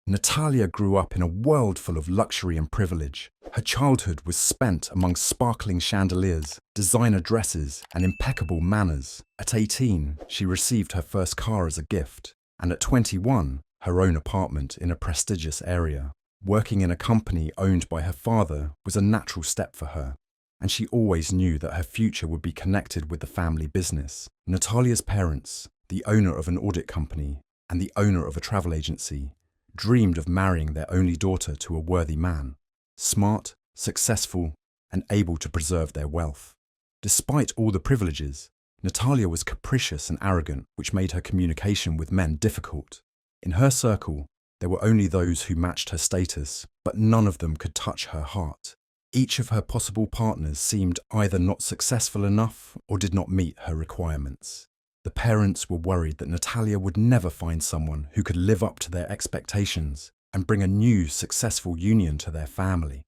Natalia grew up in a world full of luxury and privilege. Her childhood was spent among sparkling chandeliers, designer dresses, and impeccable manners. At 18, she received her first car as a gift, and at 21, her own apartment in a prestigious area. Working in a company owned by her father was a natural step for her, and she always knew that her future would be connected with the family business. Natalia's parents, the owner of an audit company and the owner of a travel agency, dreamed of marrying their only daughter to a worthy man, smart, successful, and able to preserve their wealth. Despite all the privileges, Natalia was capricious and arrogant, which made her communication with men difficult. In her circle, there were only those who matched her status, but none of them could touch her heart. Each of her possible partners seemed either not successful enough or did not meet her requirements. The parents were worried that Natalia would never find someone who could live up to their expectations and bring a new, successful union to their family.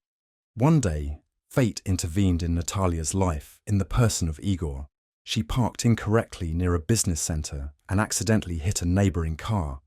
One day, fate intervened in Natalia's life in the person of Igor. She parked incorrectly near a business center and accidentally hit a neighboring car.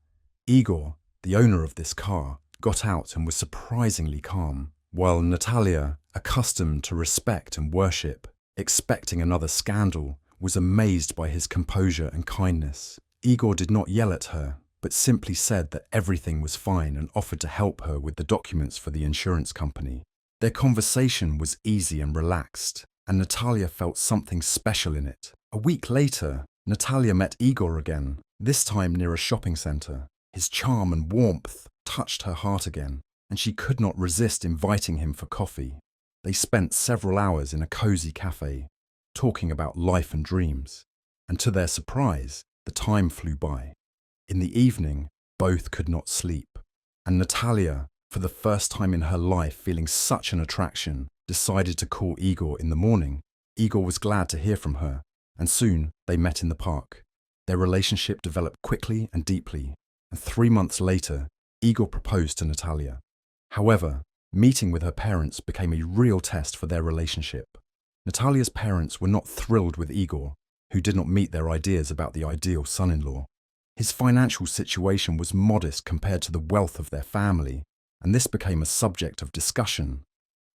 Igor, the owner of this car, got out and was surprisingly calm, while Natalia, accustomed to respect and worship, expecting another scandal, was amazed by his composure and kindness. Igor did not yell at her, but simply said that everything was fine and offered to help her with the documents for the insurance company. Their conversation was easy and relaxed, and Natalia felt something special in it. A week later, Natalia met Igor again, this time near a shopping center. His charm and warmth touched her heart again, and she could not resist inviting him for coffee. They spent several hours in a cozy cafe, talking about life and dreams, and to their surprise, the time flew by. In the evening, both could not sleep, and Natalia, for the first time in her life feeling such an attraction, decided to call Igor in the morning. Igor was glad to hear from her, and soon they met in the park. Their relationship developed quickly and deeply, and 3 months later, Igor proposed to Natalia. However, meeting with her parents became a real test for their relationship. Natalia's parents were not thrilled with Igor, who did not meet their ideas about the ideal son-in-law. His financial situation was modest compared to the wealth of their family, and this became a subject of discussion.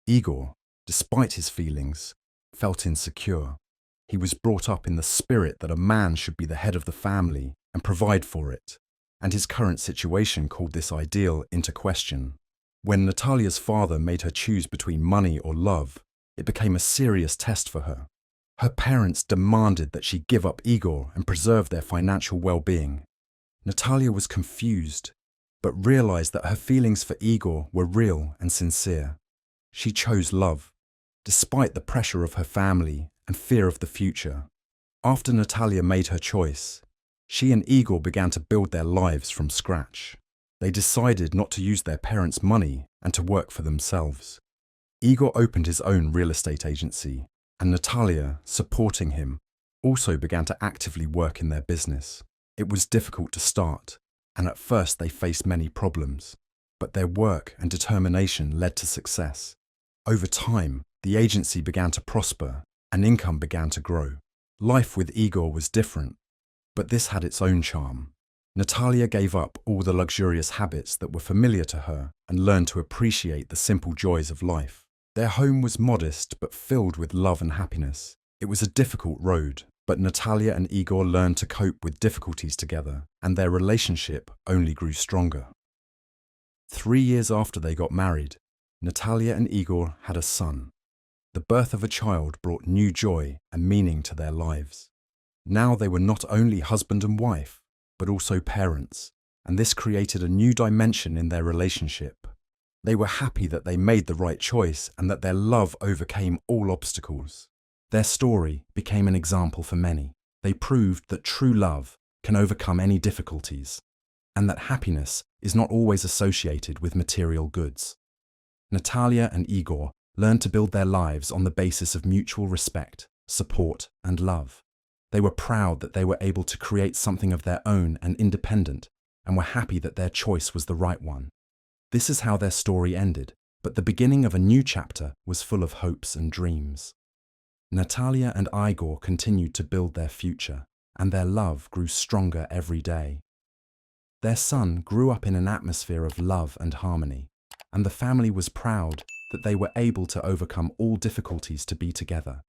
Igor, despite his feelings, felt insecure. He was brought up in the spirit that a man should be the head of the family and provide for it, and his current situation called this ideal into question. When Natalia's father made her choose between money or love, it became a serious test for her. Her parents demanded that she give up Igor and preserve their financial well-being. Natalia was confused, but realized that her feelings for Igor were real and sincere. She chose love, despite the pressure of her family and fear of the future. After Natalia made her choice, she and Igor began to build their lives from scratch. They decided not to use their parents' money and to work for themselves. Igor opened his own real estate agency, and Natalia, supporting him, also began to actively work in their business. It was difficult to start, and at first they faced many problems, but their work and determination led to success. Over time, the agency began to prosper, and income began to grow. Life with Igor was different, but this had its own charm. Natalia gave up all the luxurious habits that were familiar to her and learned to appreciate the simple joys of life. Their home was modest but filled with love and happiness. It was a difficult road, but Natalia and Igor learned to cope with difficulties together, and their relationship only grew stronger. 3 years after they got married, Natalia and Igor had a son. The birth of a child brought new joy and meaning to their lives. Now they were not only husband and wife, but also parents, and this created a new dimension in their relationship. They were happy that they made the right choice and that their love overcame all obstacles. Their story became an example for many. They proved that true love can overcome any difficulties, and that happiness is not always associated with material goods. Natalia and Igor learned to build their lives on the basis of mutual respect, support, and love. They were proud that they were able to create something of their own and independent, and were happy that their choice was the right one. This is how their story ended, but the beginning of a new chapter was full of hopes and dreams. Natalia and Igor continued to build their future, and their love grew stronger every day. Their son grew up in an atmosphere of love and harmony, and the family was proud that they were able to overcome all difficulties to be together.